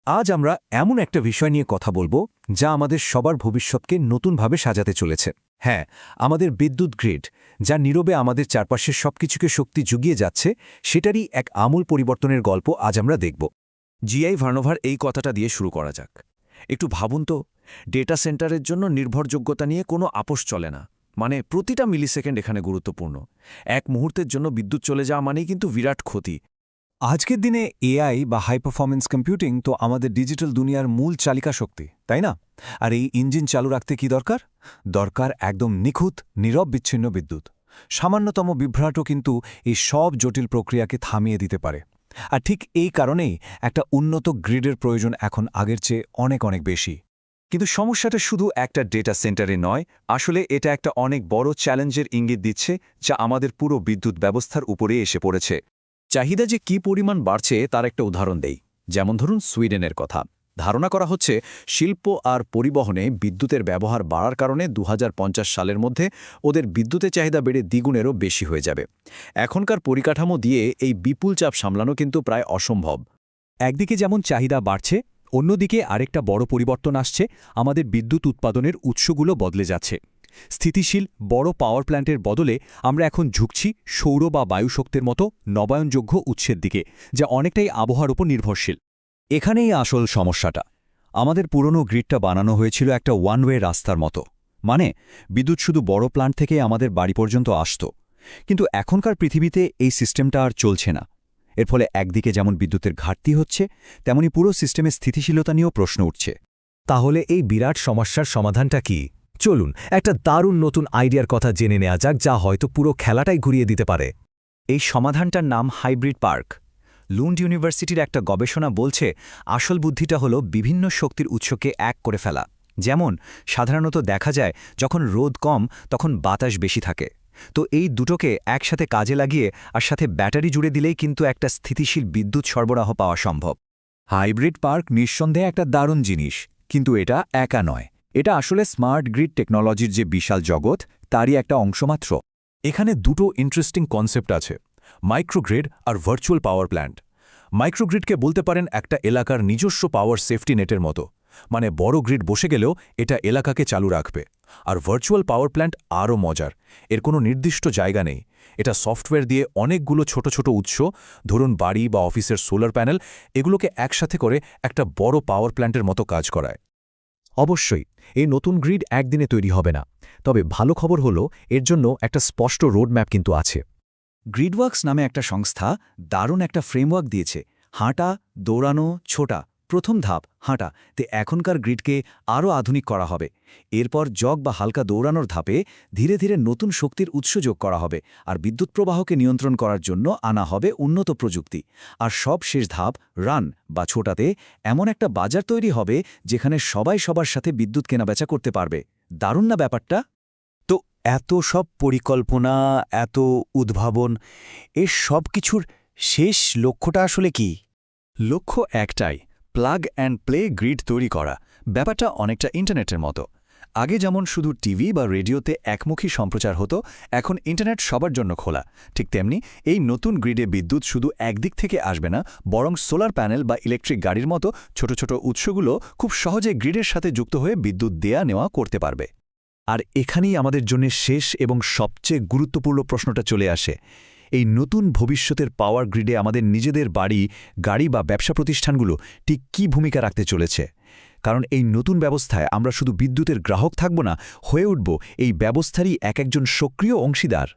আজ আমরা এমন একটা বিষয় নিয়ে কথা বলবো যা আমাদের সবার ভবিষ্যৎকে নতুনভাবে সাজাতে চলেছে। হ্যাঁ, আমাদের বিদ্যুৎ গ্রিড, যা নীরবে আমাদের চারপাশের সবকিছুকে শক্তি জুগিয়ে যাচ্ছে, সেটারই এক আমূল পরিবর্তনের গল্প আজ আমরা দেখব। জিআই ভার্নোভার এই কথাটা দিয়ে শুরু করা যাক। একটু ভাবুন তো, ডেটা সেন্টারের জন্য নির্ভরযোগ্যতা নিয়ে কোনো আপোষ চলে না। মানে প্রতিটা মিলিসেকেন্ড এখানে গুরুত্বপূর্ণ। এক মুহূর্তের জন্য বিদ্যুৎ চলে যাওয়া মানেই কিন্তু বিরাট ক্ষতি। আজকের দিনে এআই বা হাই পারফরমেন্স কম্পিউটিং তো আমাদের ডিজিটাল দুনিয়ার মূল চালিকা শক্তি, তাই না? আর এই ইঞ্জিন চালু রাখতে কি দরকার? দরকার একদম নিখুঁত, নীরব বিচ্ছিন্ন বিদ্যুৎ। সামান্যতম বিভ্রাটও কিন্তু এই সব জটিল প্রক্রিয়াকে থামিয়ে দিতে পারে। আর ঠিক এই কারণেই একটা উন্নত গ্রিডের প্রয়োজন এখন আগের চেয়ে অনেক অনেক বেশি। কিন্তু সমস্যাটা শুধু একটা ডেটা সেন্টারে নয়, আসলে এটা একটা অনেক বড় চ্যালেঞ্জের ইঙ্গিত দিচ্ছে, যা আমাদের পুরো বিদ্যুৎ ব্যবস্থার উপরে এসে পড়েছে। চাহিদা যে কী পরিমাণ বাড়ছে তার একটা উদাহরণ দেই। যেমন ধরুন সুইডেনের কথা। ধারণা করা হচ্ছে শিল্প আর পরিবহনে বিদ্যুতের ব্যবহার বাড়ার কারণে ২০৫০ সালের মধ্যে ওদের বিদ্যুতের চাহিদা বেড়ে দ্বিগুণেরও বেশি হয়ে যাবে। এখনকার পরিকাঠামো দিয়ে এই বিপুল চাপ সামলানো কিন্তু প্রায় অসম্ভব। একদিকে যেমন চাহিদা বাড়ছে, অন্যদিকে আরেকটা বড় পরিবর্তন আসছে, আমাদের বিদ্যুৎ উৎপাদনের উৎসগুলো বদলে যাচ্ছে। স্থিতিশীল বড় পাওয়ার প্ল্যান্টের বদলে আমরা এখন ঝুঁকছি সৌর বা বায়ুশক্তির মতো নবায়নযোগ্য উৎসের দিকে, যা অনেকটাই আবহাওয়ার উপর নির্ভরশীল। এখানেই আসল সমস্যাটা। আমাদের পুরনো গ্রিডটা বানানো হয়েছিল একটা ওয়ান ওয়ে রাস্তার মতো, মানে বিদ্যুৎ শুধু বড় প্ল্যান্ট থেকে আমাদের বাড়ি পর্যন্ত আসত। কিন্তু এখনকার পৃথিবীতে এই সিস্টেমটা আর চলছে না। এর ফলে একদিকে যেমন বিদ্যুতের ঘাটতি হচ্ছে, তেমনি পুরো সিস্টেমের স্থিতিশীলতা নিয়েও প্রশ্ন উঠছে। তাহলে এই বিরাট সমস্যার সমাধানটা কি? চলুন একটা দারুণ নতুন আইডিয়ার কথা জেনে নেওয়া যাক, যা হয়তো পুরো খেলাটাই ঘুরিয়ে দিতে পারে। এই সমাধানটার নাম হাইব্রিড পার্ক। লুন্ড ইউনিভার্সিটির একটা গবেষণা বলছে আসল বুদ্ধিটা হলো বিভিন্ন শক্তির উৎসকে এক করে ফেলা। যেমন সাধারণত দেখা যায় যখন রোদ কম তখন বাতাস বেশি থাকে। তো এই দুটোকে একসাথে কাজে লাগিয়ে আর সাথে ব্যাটারি জুড়ে দিলেই কিন্তু একটা স্থিতিশীল বিদ্যুৎ সরবরাহ পাওয়া সম্ভব। হাইব্রিড পার্ক নিঃসন্দেহে একটা দারুণ জিনিস, কিন্তু এটা একা নয়। এটা আসলে স্মার্ট গ্রিড টেকনোলজির যে বিশাল জগৎ, তারই একটা অংশমাত্র। এখানে দুটো ইন্টারেস্টিং কনসেপ্ট আছে, মাইক্রোগ্রিড আর ভার্চুয়াল পাওয়ার প্ল্যান্ট। মাইক্রোগ্রিডকে বলতে পারেন একটা এলাকার নিজস্ব পাওয়ার সেফটি নেটের মতো, মানে বড় গ্রিড বসে গেলেও এটা এলাকাকে চালু রাখবে। আর ভার্চুয়াল পাওয়ার প্ল্যান্ট আরও মজার, এর কোনো নির্দিষ্ট জায়গা নেই। এটা সফটওয়্যার দিয়ে অনেকগুলো ছোট ছোট উৎস, ধরুন বাড়ি বা অফিসের সোলার প্যানেল, এগুলোকে একসাথে করে একটা বড় পাওয়ার প্ল্যান্টের মতো কাজ করায়। অবশ্যই এই নতুন গ্রিড একদিনে তৈরি হবে না, তবে ভালো খবর হলো এর জন্য একটা স্পষ্ট রোডম্যাপ কিন্তু আছে। গ্রিডওয়ার্কস নামে একটা সংস্থা দারুণ একটা ফ্রেমওয়ার্ক দিয়েছে। হাঁটা, দৌড়ানো, ছোটা। প্রথম ধাপ হাঁটা, তে এখনকার গ্রিডকে আরও আধুনিক করা হবে। এরপর জগ বা হালকা দৌড়ানোর ধাপে ধীরে ধীরে নতুন শক্তির উৎস যোগ করা হবে, আর বিদ্যুৎ প্রবাহকে নিয়ন্ত্রণ করার জন্য আনা হবে উন্নত প্রযুক্তি। আর সব শেষ ধাপ রান বা ছোটাতে এমন একটা বাজার তৈরি হবে যেখানে সবাই সবার সাথে বিদ্যুৎ কেনাবেচা করতে পারবে। দারুণ না ব্যাপারটা? তো এত সব পরিকল্পনা, এত উদ্ভাবন, এর সব কিছুর শেষ লক্ষ্যটা আসলে কি? লক্ষ্য একটাই, প্লাগ অ্যান্ড প্লে গ্রিড তৈরি করা। ব্যাপারটা অনেকটা ইন্টারনেটের মতো। আগে যেমন শুধু টিভি বা রেডিওতে একমুখী সম্প্রচার হতো, এখন ইন্টারনেট সবার জন্য খোলা। ঠিক তেমনি এই নতুন গ্রিডে বিদ্যুৎ শুধু একদিক থেকে আসবে না, বরং সোলার প্যানেল বা ইলেকট্রিক গাড়ির মতো ছোট ছোট উৎসগুলো খুব সহজে গ্রিডের সাথে যুক্ত হয়ে বিদ্যুৎ দেয়া নেওয়া করতে পারবে। আর এখানেই আমাদের জন্য শেষ এবং সবচেয়ে গুরুত্বপূর্ণ প্রশ্নটা চলে আসে। এই নতুন ভবিষ্যতের পাওয়ার গ্রিডে আমাদের নিজেদের বাড়ি, গাড়ি বা ব্যবসা প্রতিষ্ঠানগুলো ঠিক কী ভূমিকা রাখতে চলেছে? কারণ এই নতুন ব্যবস্থায় আমরা শুধু বিদ্যুতের গ্রাহক থাকব না, হয়ে উঠব এই ব্যবস্থারই একজন সক্রিয় অংশীদার।